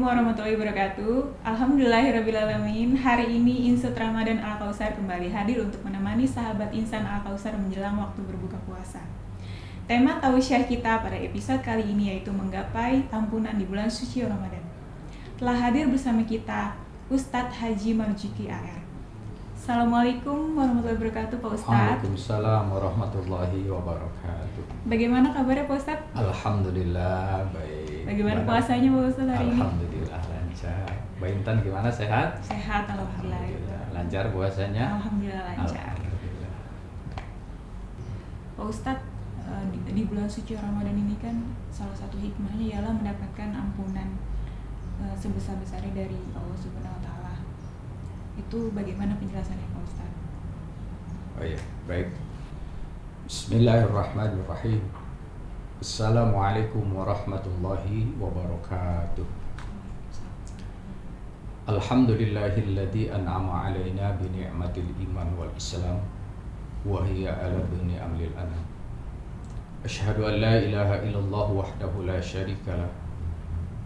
Assalamualaikum warahmatullahi wabarakatuh. Alhamdulillahirrabbilalamin. Hari ini Insut Ramadan Al-Kausar kembali hadir untuk menemani sahabat insan Al-Kausar menjelang waktu berbuka puasa. Tema tausiah kita pada episode kali ini yaitu menggapai ampunan di bulan suci Ramadan. Telah hadir bersama kita Ustadz Haji Marzuki AR. Assalamualaikum warahmatullahi wabarakatuh Pak Ustadz. Waalaikumsalam warahmatullahi wabarakatuh. Bagaimana kabarnya Pak Ustadz? Alhamdulillah baik. Bagaimana puasanya Pak Ustadz hari ini? Alhamdulillah lancar. Mbak Intan gimana, sehat? Sehat, alhamdulillah. Lancar puasanya? Alhamdulillah lancar. Alhamdulillah. Pak Ustadz, di bulan suci Ramadan ini kan salah satu hikmahnya ialah mendapatkan ampunan sebesar-besarnya dari Allah Subhanahu wa Ta'ala. Itu bagaimana penjelasannya Pak Ustadz? Oh iya, baik. Bismillahirrahmanirrahim. Assalamualaikum warahmatullahi wabarakatuh. Alhamdulillahilladzi an'ama alaina bi ni'matil iman wal islam wa hiya ala ni'amil anam. Asyhadu an la ilaha illallah wahdahu la syarika lah.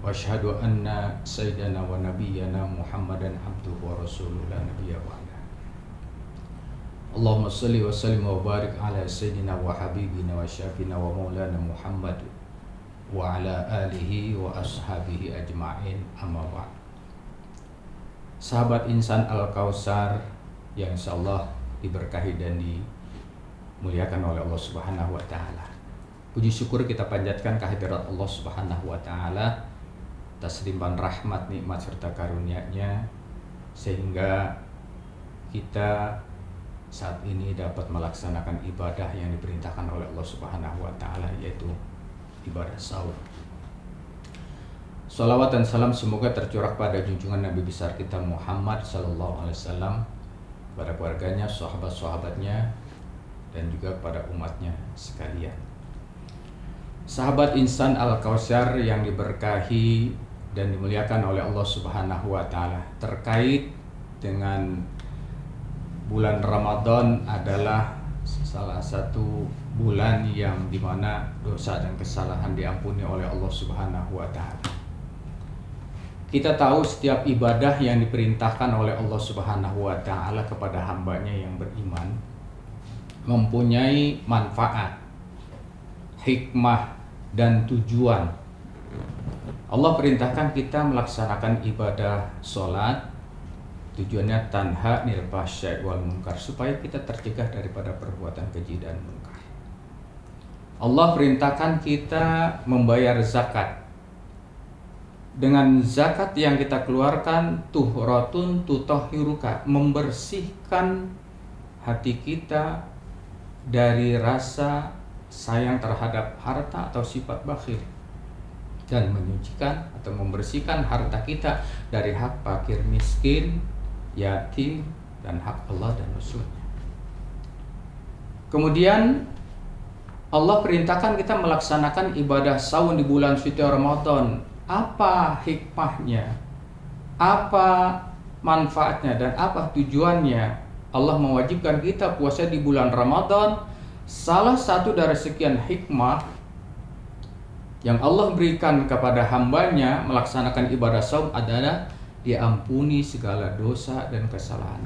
Wa asyhadu anna sayyidana wa nabiyyana Muhammadan abduhu wa rasuluhu la nabiyya ba'da. Allahumma salli wa sallim wa barik ala sayyidina wa habibina wa syafina wa maulana Muhammad wa ala alihi wa ashabihi ajma'in, amma ba'd. Sahabat insan Al-Kausar yang insyaallah diberkahi dan dimuliakan oleh Allah Subhanahu wa Ta'ala. Puji syukur kita panjatkan kehadirat Allah Subhanahu wa Ta'ala atas limpahan rahmat, nikmat serta karunia-Nya sehingga kita saat ini dapat melaksanakan ibadah yang diperintahkan oleh Allah Subhanahu wa Ta'ala, yaitu ibadah sahur. Shalawat dan salam semoga tercurah pada junjungan Nabi besar kita Muhammad sallallahu alaihi wasallam, pada keluarganya, sahabat-sahabatnya, dan juga kepada umatnya sekalian. Sahabat insan Al-Kausar yang diberkahi dan dimuliakan oleh Allah Subhanahu wa Ta'ala, terkait dengan bulan Ramadan adalah salah satu bulan yang dimana dosa dan kesalahan diampuni oleh Allah Subhanahu wa Ta'ala. Kita tahu setiap ibadah yang diperintahkan oleh Allah Subhanahu wa Ta'ala kepada hambanya yang beriman mempunyai manfaat, hikmah, dan tujuan. Allah perintahkan kita melaksanakan ibadah sholat, tujuannya tanha nil fahsya'i wal munkar, supaya kita tercegah daripada perbuatan keji dan munkar. Allah perintahkan kita membayar zakat. Dengan zakat yang kita keluarkan, tuhratun tutahhiruka, membersihkan hati kita dari rasa sayang terhadap harta atau sifat bakhil, dan menyucikan atau membersihkan harta kita dari hak fakir miskin, yatim, dan hak Allah dan Rasul-Nya. Kemudian Allah perintahkan kita melaksanakan ibadah saum di bulan suci Ramadan. Apa hikmahnya? Apa manfaatnya dan apa tujuannya? Allah mewajibkan kita puasa di bulan Ramadan. Salah satu dari sekian hikmah yang Allah berikan kepada hambanya melaksanakan ibadah saum adalah diampuni segala dosa dan kesalahan.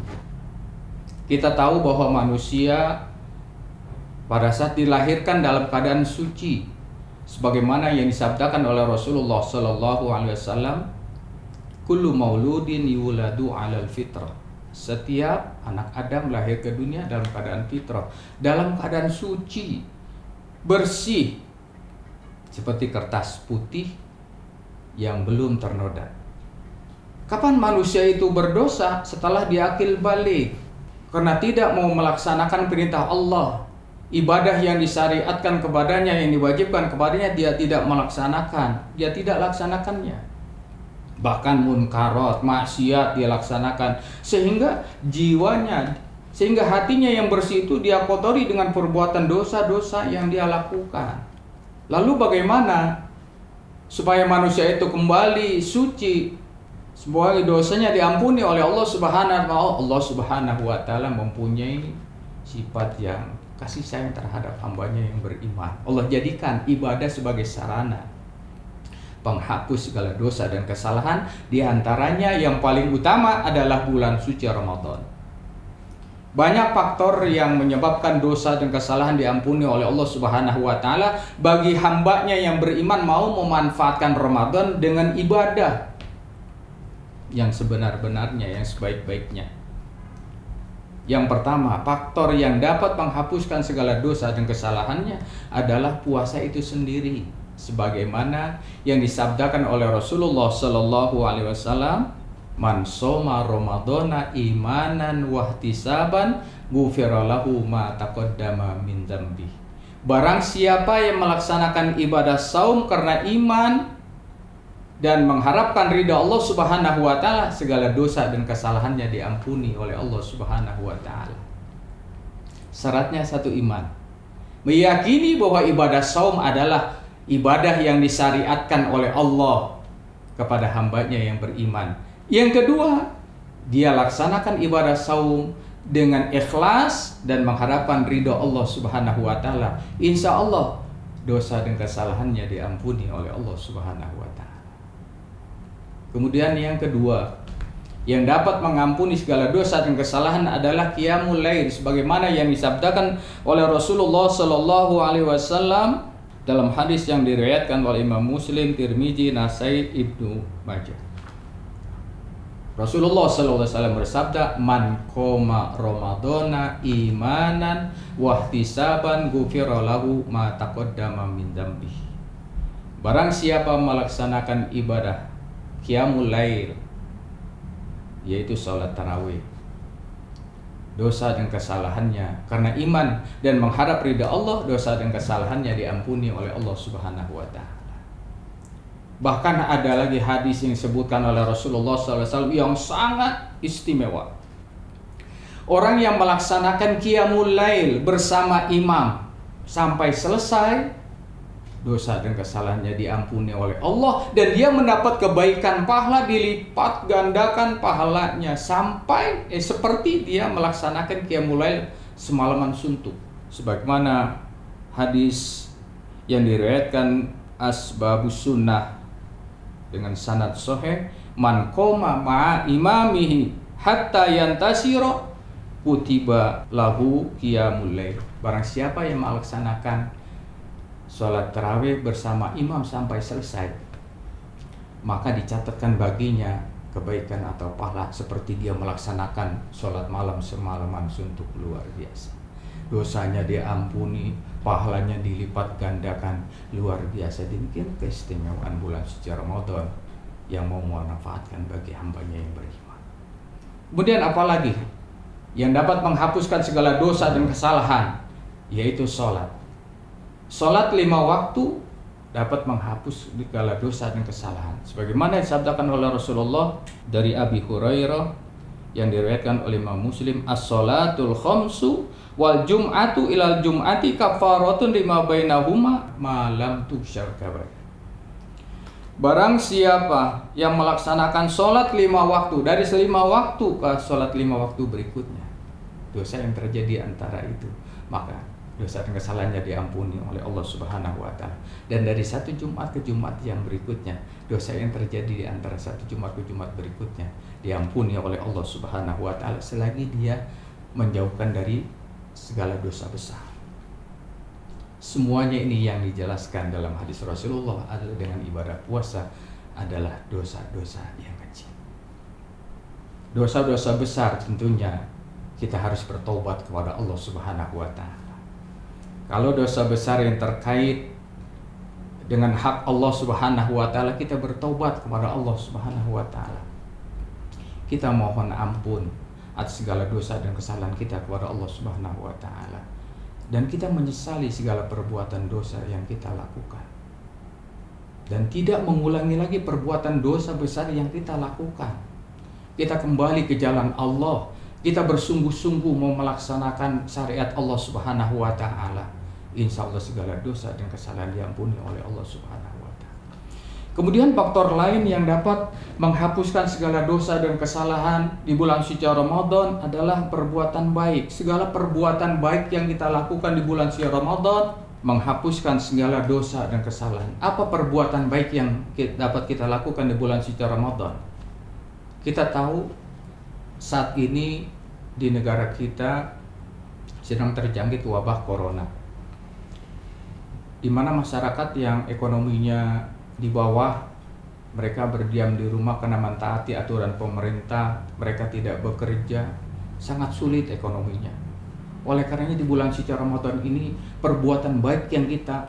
Kita tahu bahwa manusia pada saat dilahirkan dalam keadaan suci, sebagaimana yang disabdakan oleh Rasulullah Sallallahu Alaihi Wasallam, kullu mauludin yuladu alal fitrah. Setiap anak Adam lahir ke dunia dalam keadaan fitrah, dalam keadaan suci, bersih, seperti kertas putih yang belum ternoda. Kapan manusia itu berdosa? Setelah dia akil balik, karena tidak mau melaksanakan perintah Allah. Ibadah yang disyariatkan kepadanya, yang diwajibkan kepadanya, dia tidak melaksanakan, dia tidak laksanakannya. Bahkan munkarat, maksiat dia laksanakan, sehingga jiwanya, sehingga hatinya yang bersih itu dia kotori dengan perbuatan dosa-dosa yang dia lakukan. Lalu bagaimana supaya manusia itu kembali suci, sebuah dosanya diampuni oleh Allah Subhanahu wa Ta'ala? Allah Subhanahu wa Ta'ala mempunyai sifat yang kasih sayang terhadap hambanya yang beriman. Allah jadikan ibadah sebagai sarana penghapus segala dosa dan kesalahan. Di antaranya yang paling utama adalah bulan suci Ramadan. Banyak faktor yang menyebabkan dosa dan kesalahan diampuni oleh Allah Subhanahu wa taala bagi hambanya yang beriman mau memanfaatkan Ramadan dengan ibadah yang sebenar-benarnya, yang sebaik-baiknya. Yang pertama, faktor yang dapat menghapuskan segala dosa dan kesalahannya adalah puasa itu sendiri. Sebagaimana yang disabdakan oleh Rasulullah Sallallahu Alaihi Wasallam, "Man soma Ramadana imanan wahtisaban, ghufira lahu ma taqaddama min dzambi." Barang siapa yang melaksanakan ibadah saum karena iman dan mengharapkan ridha Allah Subhanahu wa taala, segala dosa dan kesalahannya diampuni oleh Allah Subhanahu wa taala. Syaratnya satu, iman. Meyakini bahwa ibadah saum adalah ibadah yang disyariatkan oleh Allah kepada hambanya yang beriman. Yang kedua, dia laksanakan ibadah saum dengan ikhlas dan mengharapkan ridha Allah Subhanahu wa taala. Insya Allah dosa dan kesalahannya diampuni oleh Allah Subhanahu wa taala. Kemudian yang kedua, yang dapat mengampuni segala dosa dan kesalahan adalah qiyamul lail, sebagaimana yang disabdakan oleh Rasulullah Sallallahu Alaihi Wasallam dalam hadis yang diriwayatkan oleh Imam Muslim, Tirmizi, Nasai, Ibnu Majah. Rasulullah SAW bersabda, "Man qoma Ramadana imanan wahtisaban ghufira lahu ma taqaddama min dzambi." Barang siapa melaksanakan ibadah qiyamul lail, yaitu salat tarawih, dosa dan kesalahannya karena iman dan mengharap ridha Allah, dosa dan kesalahannya diampuni oleh Allah Subhanahu wa taala. Bahkan ada lagi hadis yang disebutkan oleh Rasulullah SAW yang sangat istimewa. Orang yang melaksanakan qiyamul lail bersama imam sampai selesai, dosa dan kesalahannya diampuni oleh Allah, dan dia mendapat kebaikan pahala, dilipat gandakan pahalanya sampai seperti dia melaksanakan qiyamul lail semalaman suntuk. Sebagaimana hadis yang diriwayatkan Asbabus Sunnah dengan sanad sahih, "Man qoma ma'a imamihi hatta yantasira kutiba lahu qiyamul lail." Barang siapa yang melaksanakan sholat tarawih bersama imam sampai selesai, maka dicatatkan baginya kebaikan atau pahala seperti dia melaksanakan sholat malam semalaman suntuk. Luar biasa. Dosanya diampuni, pahalanya dilipat gandakan. Luar biasa. Demikian keistimewaan bulan suci Ramadan yang mau memanfaatkan bagi hambanya yang beriman. Kemudian apalagi yang dapat menghapuskan segala dosa dan kesalahan, yaitu sholat. Sholat 5 waktu dapat menghapus segala dosa dan kesalahan. Sebagaimana disabdakan oleh Rasulullah dari Abi Hurairah yang diriwayatkan oleh Imam Muslim, "As-sholatul khamsu wal jum'atu ilal jum'ati kafaratun lima bainahuma ma lam tughsyar kabair." Barang siapa yang melaksanakan sholat 5 waktu dari 5 waktu ke sholat 5 waktu berikutnya, dosa yang terjadi antara itu, maka dosa dan kesalahannya diampuni oleh Allah Subhanahu wa taala. Dan dari satu Jumat ke Jumat yang berikutnya, dosa yang terjadi di antara satu Jumat ke Jumat berikutnya diampuni oleh Allah Subhanahu wa taala selagi dia menjauhkan dari segala dosa besar. Semuanya ini yang dijelaskan dalam hadis Rasulullah adalah dengan ibadah puasa adalah dosa-dosa yang kecil. Dosa-dosa besar tentunya kita harus bertobat kepada Allah Subhanahu wa taala. Kalau dosa besar yang terkait dengan hak Allah Subhanahu wa taala, kita bertobat kepada Allah Subhanahu wa taala. Kita mohon ampun atas segala dosa dan kesalahan kita kepada Allah Subhanahu wa taala. Dan kita menyesali segala perbuatan dosa yang kita lakukan. Dan tidak mengulangi lagi perbuatan dosa besar yang kita lakukan. Kita kembali ke jalan Allah. Kita bersungguh-sungguh mau melaksanakan syariat Allah Subhanahu wa taala. Insya Allah segala dosa dan kesalahan diampuni oleh Allah Subhanahu wa taala. Kemudian faktor lain yang dapat menghapuskan segala dosa dan kesalahan di bulan suci Ramadan adalah perbuatan baik. Segala perbuatan baik yang kita lakukan di bulan suci Ramadan menghapuskan segala dosa dan kesalahan. Apa perbuatan baik yang dapat kita lakukan di bulan suci Ramadan? Kita tahu saat ini di negara kita sedang terjangkit wabah corona, di mana masyarakat yang ekonominya di bawah, mereka berdiam di rumah karena mentaati aturan pemerintah, mereka tidak bekerja, sangat sulit ekonominya. Oleh karenanya di bulan suci Ramadan ini, perbuatan baik yang kita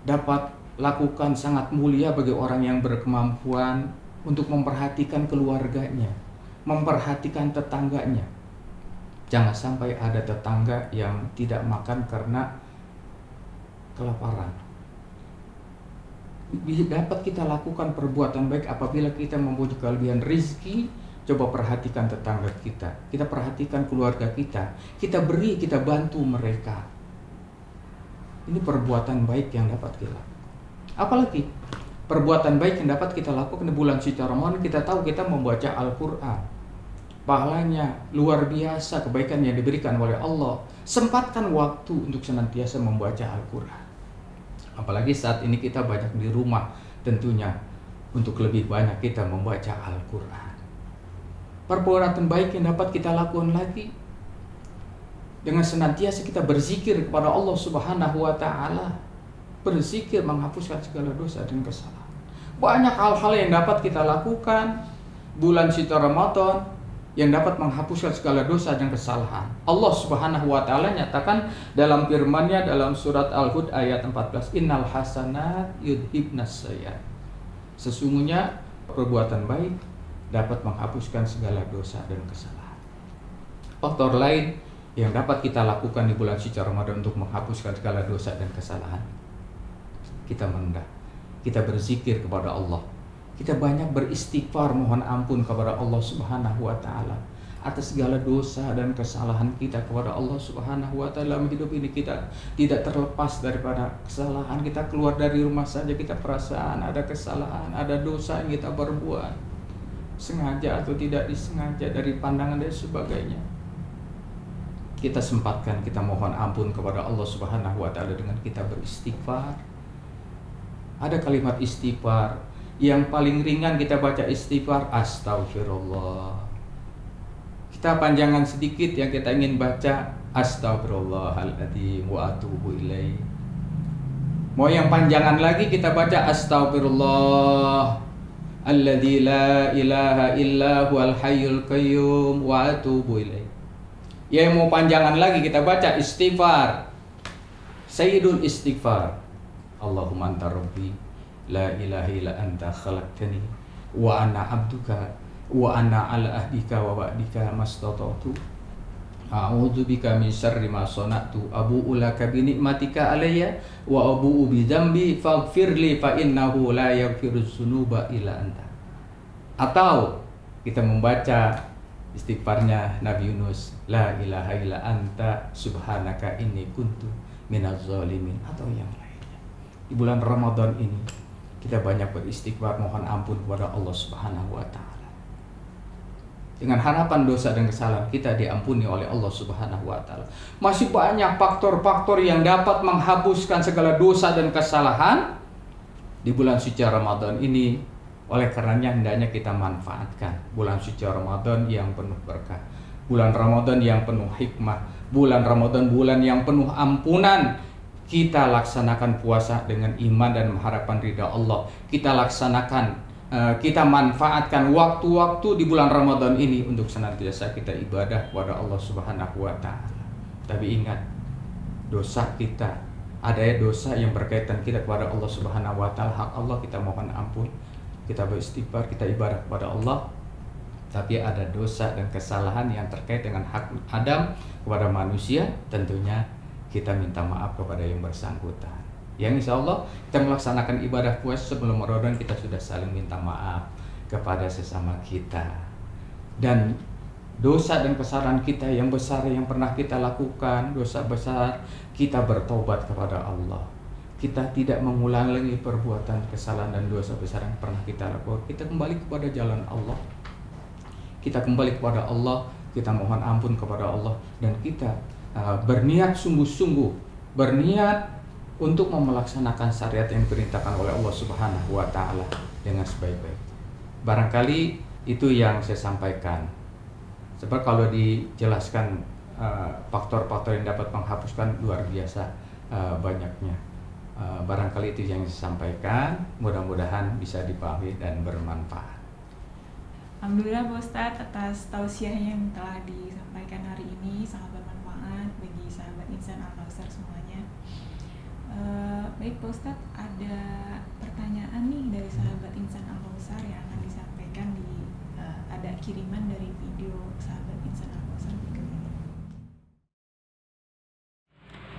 dapat lakukan sangat mulia bagi orang yang berkemampuan untuk memperhatikan keluarganya, memperhatikan tetangganya. Jangan sampai ada tetangga yang tidak makan karena kelaparan. Dapat kita lakukan perbuatan baik apabila kita mempunyai kelebihan rezeki. Coba perhatikan tetangga kita perhatikan keluarga kita beri, kita bantu mereka. Ini perbuatan baik yang dapat kita lakukan. Apalagi perbuatan baik yang dapat kita lakukan di bulan suci Ramadan, kita tahu kita membaca Al-Quran. Pahalanya luar biasa, kebaikan yang diberikan oleh Allah. Sempatkan waktu untuk senantiasa membaca Al-Quran. Apalagi saat ini kita banyak di rumah, tentunya untuk lebih banyak kita membaca Al-Quran. Perbuatan baik yang dapat kita lakukan lagi dengan senantiasa kita berzikir kepada Allah Subhanahu wa Ta'ala. Berzikir menghapuskan segala dosa dan kesalahan. Banyak hal-hal yang dapat kita lakukan bulan suci Ramadan yang dapat menghapuskan segala dosa dan kesalahan. Allah Subhanahu wa Ta'ala nyatakan dalam firman-Nya dalam surat Al-Hud ayat 14, Innal hasanat yudhibnas sayyi'at. Sesungguhnya perbuatan baik dapat menghapuskan segala dosa dan kesalahan. Faktor lain yang dapat kita lakukan di bulan suci Ramadan untuk menghapuskan segala dosa dan kesalahan, kita merendah, kita berzikir kepada Allah, kita banyak beristighfar, mohon ampun kepada Allah Subhanahu wa Ta'ala atas segala dosa dan kesalahan kita kepada Allah Subhanahu wa Ta'ala. Dalam hidup ini kita tidak terlepas daripada kesalahan. Kita keluar dari rumah saja kita perasaan ada kesalahan, ada dosa yang kita berbuat, sengaja atau tidak disengaja, dari pandangan dan sebagainya. Kita sempatkan, kita mohon ampun kepada Allah Subhanahu wa Ta'ala dengan kita beristighfar. Ada kalimat istighfar yang paling ringan, kita baca istighfar astagfirullah. Kita panjangan sedikit yang kita ingin baca astagfirullahaladzim wa atubu ilaih. Mau yang panjangan lagi kita baca astagfirullah alladzi la ilaha illa huwal hayyul qayyum wa atubu ilaih. Yang mau panjangan lagi kita baca istighfar, sayyidul istighfar, Allahumma anta rabbi la ilaha illa anta khalaqtani wa ana abduka wa ana ala ahdika wa wa'dika mastata'tu a'udzu bika min syarri ma sana'tu abu'u laka bi ni'matika alayya wa abu'u bi dzambi faghfirli fa innahu la yaghfiruz dzunuba illa anta. Atau kita membaca istighfarnya Nabi Yunus, la ilaha illa anta subhanaka inni kuntu minaz zalimin, atau yang lainnya. Di bulan Ramadan ini kita banyak beristighfar, mohon ampun kepada Allah Subhanahu wa Ta'ala, dengan harapan dosa dan kesalahan kita diampuni oleh Allah Subhanahu wa Ta'ala. Masih banyak faktor-faktor yang dapat menghapuskan segala dosa dan kesalahan di bulan suci Ramadan ini. Oleh karenanya hendaknya kita manfaatkan bulan suci Ramadan yang penuh berkah, bulan Ramadan yang penuh hikmah, bulan Ramadan bulan yang penuh ampunan. Kita laksanakan puasa dengan iman dan mengharapkan ridha Allah. Kita laksanakan, kita manfaatkan waktu-waktu di bulan Ramadan ini untuk senantiasa kita ibadah kepada Allah Subhanahu wa Ta'ala. Tapi ingat, dosa kita, ada dosa yang berkaitan kita kepada Allah Subhanahu wa Ta'ala, hak Allah kita mohon ampun, kita beristighfar, kita ibadah kepada Allah. Tapi ada dosa dan kesalahan yang terkait dengan hak Adam kepada manusia, tentunya kita minta maaf kepada yang bersangkutan. Yang insya Allah kita melaksanakan ibadah puasa sebelum Ramadan, kita sudah saling minta maaf kepada sesama kita. Dan dosa dan kesalahan kita yang besar yang pernah kita lakukan, dosa besar, kita bertobat kepada Allah. Kita tidak mengulang lagi perbuatan kesalahan dan dosa besar yang pernah kita lakukan. Kita kembali kepada jalan Allah. Kita kembali kepada Allah, kita mohon ampun kepada Allah, dan kita berniat sungguh-sungguh, berniat untuk melaksanakan syariat yang diperintahkan oleh Allah Subhanahu wa taala dengan sebaik-baik. Barangkali itu yang saya sampaikan. Sebab kalau dijelaskan faktor-faktor yang dapat menghapuskan luar biasa banyaknya. Barangkali itu yang saya sampaikan, mudah-mudahan bisa dipahami dan bermanfaat. Alhamdulillah Pak Ustadz atas tausiahnya yang telah disampaikan hari ini, sangat bermanfaat bagi sahabat Insan Al-Kausar semuanya. Baik Pak Ustadz, ada pertanyaan nih dari sahabat Insan Al-Kausar yang akan disampaikan ada kiriman dari video sahabat Insan Al-Kausar berikut ini.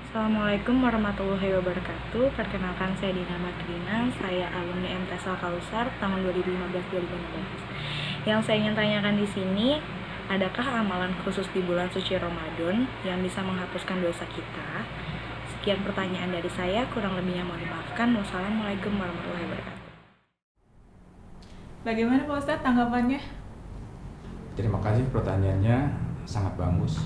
Assalamualaikum warahmatullahi wabarakatuh. Perkenalkan, saya Dina Madrina, saya alumni MTS Al-Kausar tahun 2015-2016. Yang saya ingin tanyakan di sini, adakah amalan khusus di bulan suci Ramadan yang bisa menghapuskan dosa kita? Sekian pertanyaan dari saya, kurang lebihnya mohon dimaafkan. Wassalamualaikum warahmatullahi wabarakatuh. Bagaimana Pak Ustadz tanggapannya? Terima kasih, pertanyaannya sangat bagus.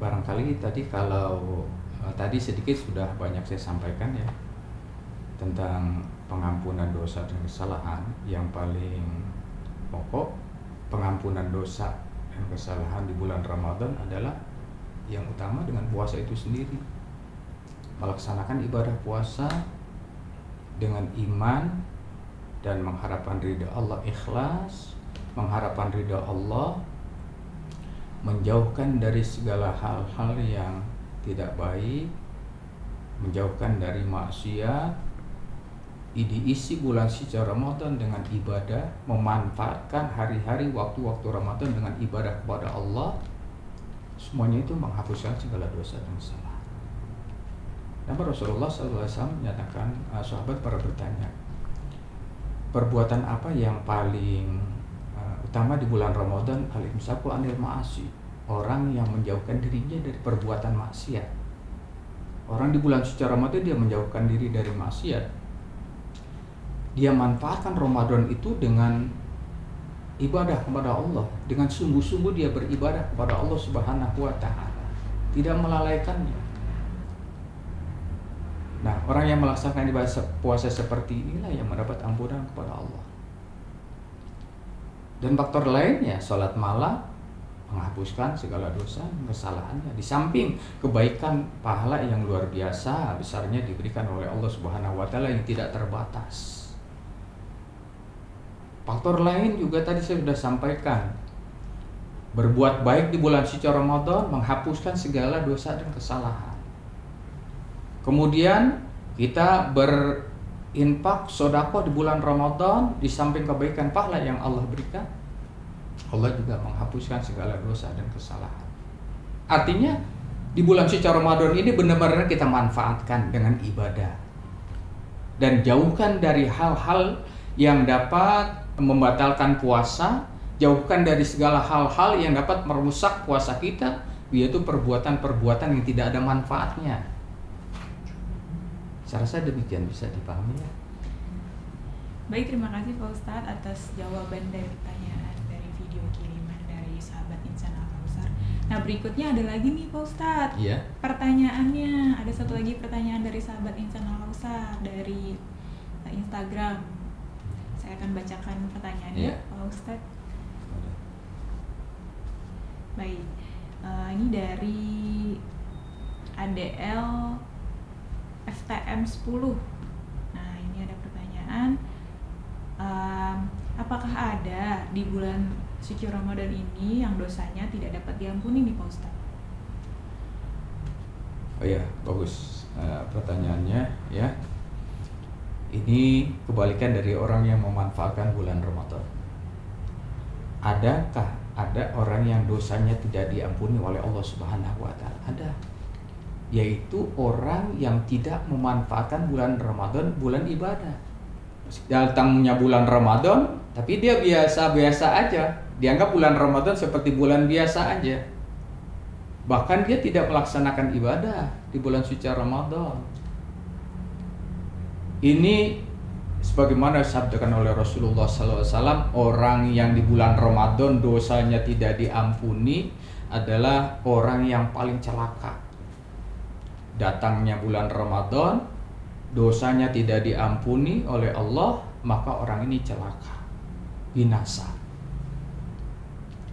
Barangkali tadi kalau tadi sedikit sudah banyak saya sampaikan ya tentang pengampunan dosa dan kesalahan. Yang paling pokok pengampunan dosa dan kesalahan di bulan Ramadan adalah yang utama dengan puasa itu sendiri. Melaksanakan ibadah puasa dengan iman dan mengharapkan ridha Allah, ikhlas, mengharapkan ridha Allah, menjauhkan dari segala hal-hal yang tidak baik, menjauhkan dari maksiat, diisi bulan suci Ramadan dengan ibadah, memanfaatkan hari-hari waktu-waktu Ramadan dengan ibadah kepada Allah. Semuanya itu menghapuskan segala dosa dan kesalahan. Dan Rasulullah SAW menyatakan, sahabat para bertanya, perbuatan apa yang paling utama di bulan Ramadan? Al-imsaku anil ma'asi, orang yang menjauhkan dirinya dari perbuatan maksiat. Orang di bulan suci Ramadan dia menjauhkan diri dari maksiat. Dia manfaatkan Ramadan itu dengan ibadah kepada Allah, dengan sungguh-sungguh dia beribadah kepada Allah Subhanahu wa taala, tidak melalaikannya. Nah, orang yang melaksanakan ibadah puasa seperti inilah yang mendapat ampunan kepada Allah. Dan faktor lainnya, sholat malam menghapuskan segala dosa dan kesalahannya. Di samping kebaikan pahala yang luar biasa besarnya diberikan oleh Allah Subhanahu wa taala yang tidak terbatas. Faktor lain juga tadi saya sudah sampaikan. Berbuat baik di bulan suci Ramadan menghapuskan segala dosa dan kesalahan. Kemudian kita berinfak sedekah di bulan Ramadan, di samping kebaikan pahala yang Allah berikan, Allah juga menghapuskan segala dosa dan kesalahan. Artinya di bulan suci Ramadan ini benar-benar kita manfaatkan dengan ibadah dan jauhkan dari hal-hal yang dapat membatalkan puasa, jauhkan dari segala hal-hal yang dapat merusak puasa kita, yaitu perbuatan-perbuatan yang tidak ada manfaatnya. Saya rasa demikian bisa dipahami ya. Baik, terima kasih Pak Ustadz atas jawaban dari pertanyaan dari video kiriman dari sahabat Insan Al-Kausar. Nah, berikutnya ada lagi nih Pak Ustadz. Iya. Pertanyaannya, ada satu lagi pertanyaan dari sahabat Insan Al-Kausar dari Instagram. Saya akan bacakan pertanyaannya, Pak Ustadz. Baik, ini dari ADL FTM 10. Nah, ini ada pertanyaan, apakah ada di bulan suci Ramadan ini yang dosanya tidak dapat diampuni nih Pak Ustadz? Oh ya, bagus pertanyaannya ya. Ini kebalikan dari orang yang memanfaatkan bulan Ramadan. Adakah ada orang yang dosanya tidak diampuni oleh Allah Subhanahu wa taala? Ada. Yaitu orang yang tidak memanfaatkan bulan Ramadan, bulan ibadah. Datangnya bulan Ramadan, tapi dia biasa-biasa aja. Dianggap bulan Ramadan seperti bulan biasa aja. Bahkan dia tidak melaksanakan ibadah di bulan suci Ramadan. Ini sebagaimana disabdakan oleh Rasulullah SAW, orang yang di bulan Ramadan dosanya tidak diampuni adalah orang yang paling celaka. datangnya bulan Ramadan, dosanya tidak diampuni oleh Allah, maka orang ini celaka, binasa.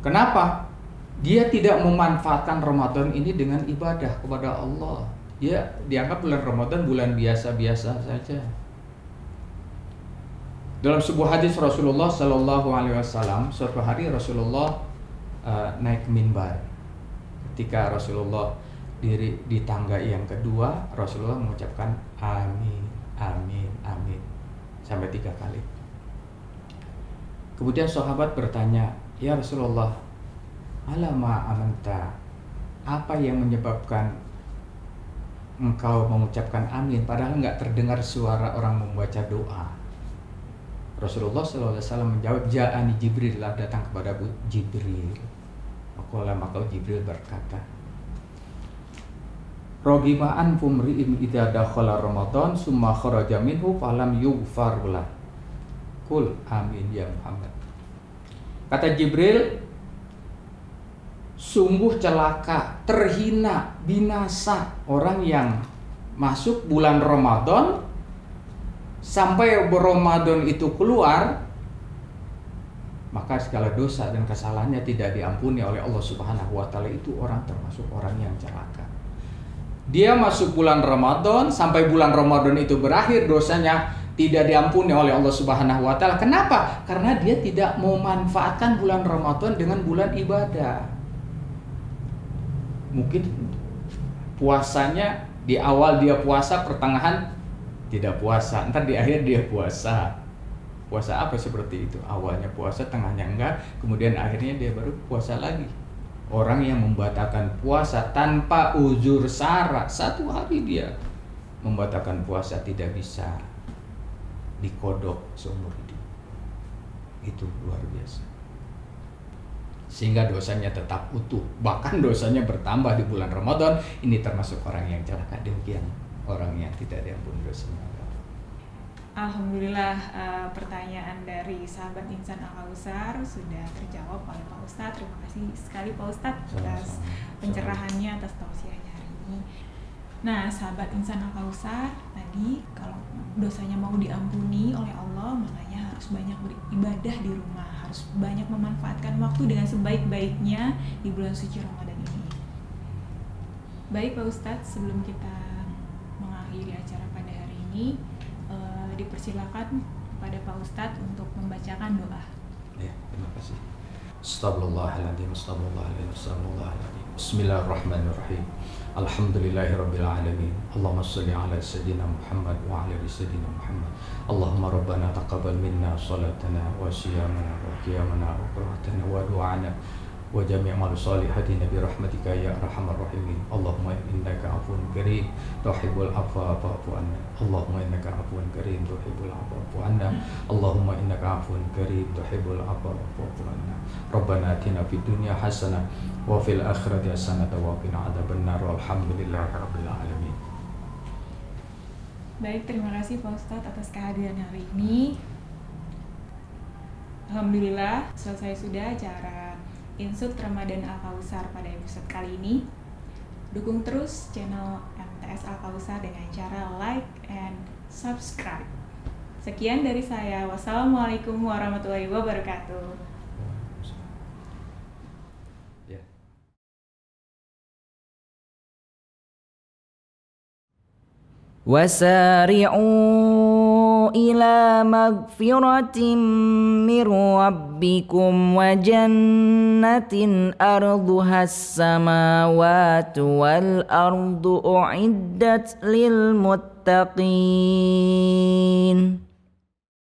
Kenapa? Dia tidak memanfaatkan Ramadan ini dengan ibadah kepada Allah. Ya, dianggap bulan Ramadan bulan biasa-biasa saja. Dalam sebuah hadis Rasulullah Shallallahu Alaihi Wasallam, suatu hari Rasulullah naik mimbar. Ketika Rasulullah diri di tangga yang kedua, Rasulullah mengucapkan amin, amin, amin sampai 3 kali. Kemudian sahabat bertanya, ya Rasulullah, alama amanta, apa yang menyebabkan engkau mengucapkan amin padahal nggak terdengar suara orang membaca doa? Rasulullah SAW menjawab, ja'ani Jibril, telah datang kepada Jibril. Maka Jibril berkata, Rogima anfum ri'im idza dakhala Ramadan summa kharaja minhu falam yughfar lah. Qul amin ya Muhammad. Kata Jibril, sungguh celaka, terhina, binasa orang yang masuk bulan Ramadan sampai Ramadan itu keluar, maka segala dosa dan kesalahannya tidak diampuni oleh Allah Subhanahu wa taala. Itu orang termasuk orang yang celaka. Dia masuk bulan Ramadan sampai bulan Ramadan itu berakhir, dosanya tidak diampuni oleh Allah Subhanahu wa taala. Kenapa? Karena dia tidak memanfaatkan bulan Ramadan dengan bulan ibadah. Mungkin puasanya di awal dia puasa, pertengahan tidak puasa, ntar di akhir dia puasa. Puasa apa seperti itu? Awalnya puasa, tengahnya enggak, kemudian akhirnya dia baru puasa lagi. Orang yang membatalkan puasa tanpa uzur syara, 1 hari dia membatalkan puasa, tidak bisa dikodok seumur hidup. Itu luar biasa. Sehingga dosanya tetap utuh, bahkan dosanya bertambah di bulan Ramadan. Ini termasuk orang yang celaka. Demikian orang yang tidak diampuni dosanya. Alhamdulillah, pertanyaan dari sahabat Insan Al-Kausar sudah terjawab oleh Pak Ustadz. Terima kasih sekali Pak Ustadz atas pencerahannya, atas tausiahnya hari ini. Nah, sahabat Insan Al-Kausar, tadi kalau dosanya mau diampuni oleh Allah, makanya harus banyak beribadah di rumah, harus banyak memanfaatkan waktu dengan sebaik-baiknya di bulan suci Ramadan ini. Baik Pak Ustadz, sebelum kita mengakhiri acara pada hari ini, dipersilakan kepada Pak Ustadz untuk membacakan doa. Ya, terima kasih. Astagfirullahaladzim, astagfirullahaladzim, astagfirullahaladzim. Bismillahirrahmanirrahim. Alhamdulillahirabbil alamin. Allahumma shalli ala sayyidina Muhammad wa ala ali sayyidina Muhammad. Allahumma rabbana taqabbal minna salatana wa siyamana wa qiyamana wa qira'atana wa du'ana wa jami'al salihatina bi rahmatika ya arhamar rahimin. Allahumma innaka afuwun karim tuhibbul afwa fa'fu anna. Allahumma innaka afuwun karim tuhibbul afwa fa'fu anna. Allahumma innaka afuwun karim tuhibbul afwa fa'fu anna. Rabbana atina fid dunya hasanah wa fil akhirati hasanah wa qina adzabannar. Walhamdulillahirabbil alamin. Baik, terima kasih Pak Ustadz atas kehadiran hari ini. Alhamdulillah, selesai sudah acara Insut Ramadan Al-Kausar pada episode kali ini. Dukung terus channel MTS Al-Kausar dengan cara like and subscribe. Sekian dari saya. Wassalamualaikum warahmatullahi wabarakatuh. وسارعوا إلى مغفرة من ربكم وجنة أرضها السماوات والأرض أعدت للمتقين